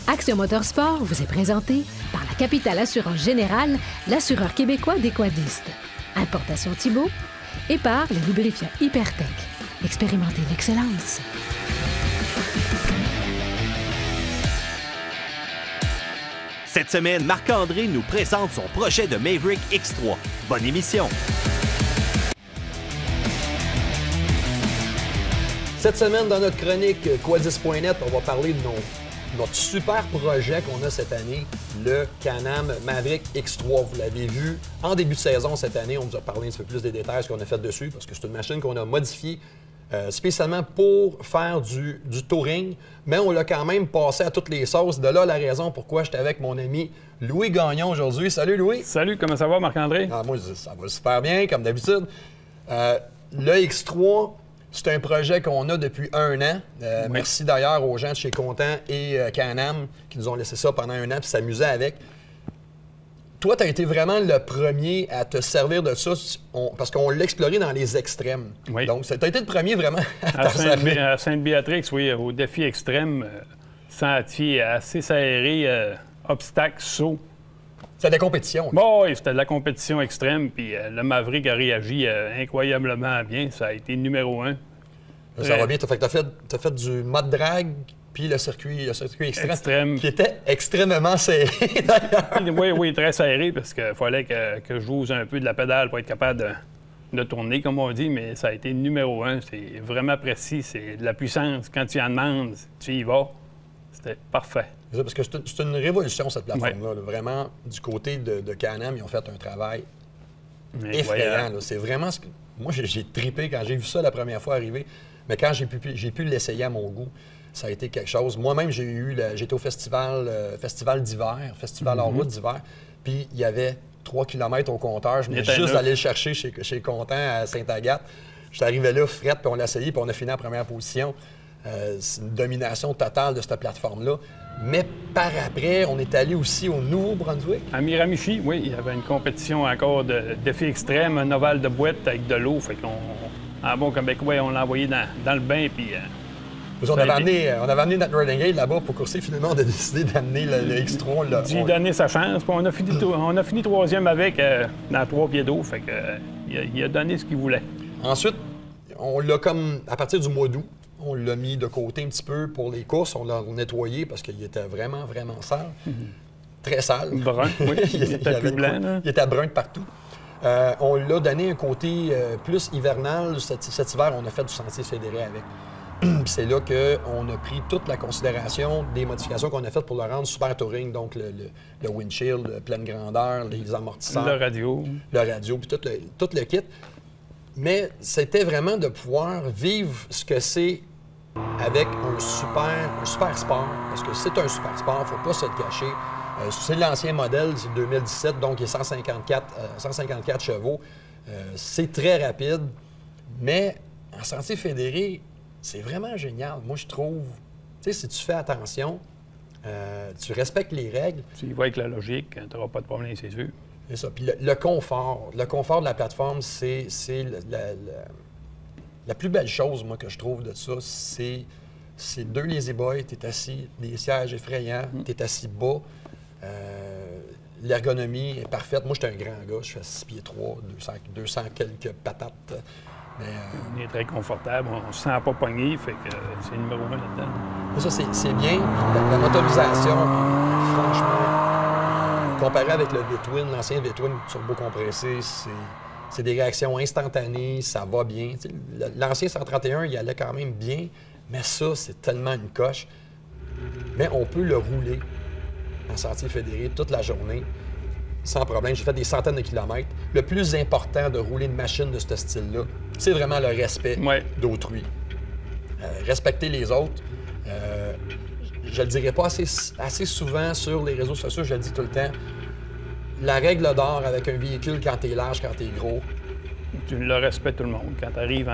Action Motorsport vous est présenté par la Capitale Assurance Générale, l'assureur québécois des quadistes, Importation Thibault, et par le lubrifiant Hypertech. Expérimentez l'excellence. Cette semaine, Marc-André nous présente son projet de Maverick X3. Bonne émission! Cette semaine, dans notre chronique Quadis.net, on va parler de notre super projet qu'on a cette année, le Can-Am Maverick X3. Vous l'avez vu en début de saison cette année. On vous a parlé un petit peu plus des détails, ce qu'on a fait dessus, parce que c'est une machine qu'on a modifiée spécialement pour faire du touring. Mais on l'a quand même passé à toutes les sauces. De là, la raison pourquoi j'étais avec mon ami Louis Gagnon aujourd'hui. Salut Louis! Salut, comment ça va Marc-André? Ah, moi, ça va super bien, comme d'habitude. Le X3... c'est un projet qu'on a depuis 1 an. Oui. Merci d'ailleurs aux gens de chez Content et Can-Am qui nous ont laissé ça pendant 1 an et s'amuser avec. Toi, tu as été vraiment le premier à te servir de ça parce qu'on l'a exploré dans les extrêmes. Oui. Donc, tu as été le premier vraiment à servir. À Sainte-Béatrix, oui, au défi extrême, sentier assez serré, obstacles, sauts. C'était de la compétition. Bon, oui, c'était de la compétition extrême, puis le Maverick a réagi incroyablement bien. Ça a été numéro 1. Ça va bien. Tu as fait du mode drag, puis le circuit extrême, qui était extrêmement serré, d'ailleurs. Oui, très serré, parce qu'il fallait que je joue un peu de la pédale pour être capable de tourner, comme on dit, mais ça a été numéro 1. C'est vraiment précis, c'est de la puissance. Quand tu en demandes, tu y vas. C'était parfait. Parce que c'est une révolution, cette plateforme-là. Là. Vraiment, du côté de Can-Am, ils ont fait un travail effrayant. C'est vraiment ce que... Moi, j'ai trippé quand j'ai vu ça la première fois arriver. Mais quand j'ai pu l'essayer à mon goût, ça a été quelque chose. Moi-même, j'étais au festival d'hiver, festival en route d'hiver, puis il y avait 3 km au compteur. Je venais juste d'aller le chercher chez Content à Sainte-Agathe. J'étais arrivé là, fret, puis on l'a essayé, puis on a fini en première position. C'est une domination totale de cette plateforme-là. Mais par après, on est allé aussi au Nouveau-Brunswick. À Miramichi, oui, il y avait une compétition encore de défi extrême, un ovale de boîte avec de l'eau. Fait qu'en bon Québécois, on l'a envoyé dans le bain, puis... on avait amené notre Renegade là-bas pour courser. Finalement, on a décidé d'amener le X3. D'y donner sa chance. Puis on a fini 3e avec dans 3 pieds d'eau. Fait que, il a donné ce qu'il voulait. Ensuite, on l'a comme, à partir du mois d'août, on l'a mis de côté un petit peu pour les courses. On l'a nettoyé parce qu'il était vraiment, vraiment sale. Très sale. Brun, oui. il était plus blanc. Là. Il était brun de partout. On l'a donné un côté plus hivernal. Cet hiver, on a fait du sentier fédéré avec. C'est là qu'on a pris toute la considération des modifications qu'on a faites pour le rendre super touring. Donc, le windshield, la pleine grandeur, les amortisseurs. Le radio. Le radio, puis tout le kit. Mais c'était vraiment de pouvoir vivre ce que c'est avec un super sport, parce que c'est un super sport, il ne faut pas se le cacher. C'est l'ancien modèle, c'est 2017, donc il est 154 chevaux. C'est très rapide, mais en sentier fédéré, c'est vraiment génial. Moi, je trouve, tu sais, si tu fais attention, tu respectes les règles. Tu y vas avec la logique, tu n'auras pas de problème, c'est sûr. C'est ça. Puis le confort de la plateforme, c'est la plus belle chose, moi, que je trouve de ça, c'est 2 lazy boys, tu es assis, des sièges effrayants, tu es assis bas. L'ergonomie est parfaite. Moi, j'étais un grand gars, je fais 6 pieds 3, 200 quelques patates. Mais, on est très confortable, on ne se sent pas pogné, fait que c'est numéro 1 là-dedans. Ça, c'est bien. La motorisation, franchement, comparé avec le V-Twin, l'ancien V-Twin turbo-compressé, c'est des réactions instantanées, ça va bien. L'ancien 131, il allait quand même bien, mais ça, c'est tellement une coche. Mais on peut le rouler en sentier fédéré toute la journée, sans problème. J'ai fait des centaines de kilomètres. Le plus important de rouler une machine de ce style-là, c'est vraiment le respect d'autrui. Respecter les autres. Je le dirais pas assez souvent sur les réseaux sociaux, je le dis tout le temps. La règle d'or avec un véhicule quand t'es large, quand t'es gros. Tu le respectes tout le monde. Quand tu arrives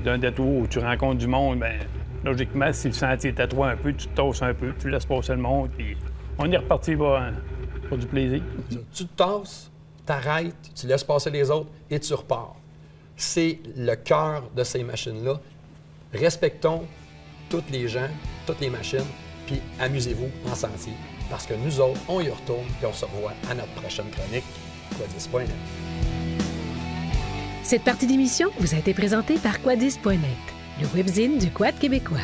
d'un détour où tu rencontres du monde, bien, logiquement, si le sentier est à toi un peu, tu te tasses un peu, tu laisses passer le monde, puis on est reparti pour du plaisir. Tu te tasses, t'arrêtes, tu laisses passer les autres et tu repars. c'est le cœur de ces machines-là. Respectons toutes les gens, toutes les machines, puis amusez-vous en sentier. Parce que nous autres, on y retourne, puis on se revoit à notre prochaine chronique, Quadis.net. Cette partie d'émission vous a été présentée par Quadis.net, le webzine du Quad québécois.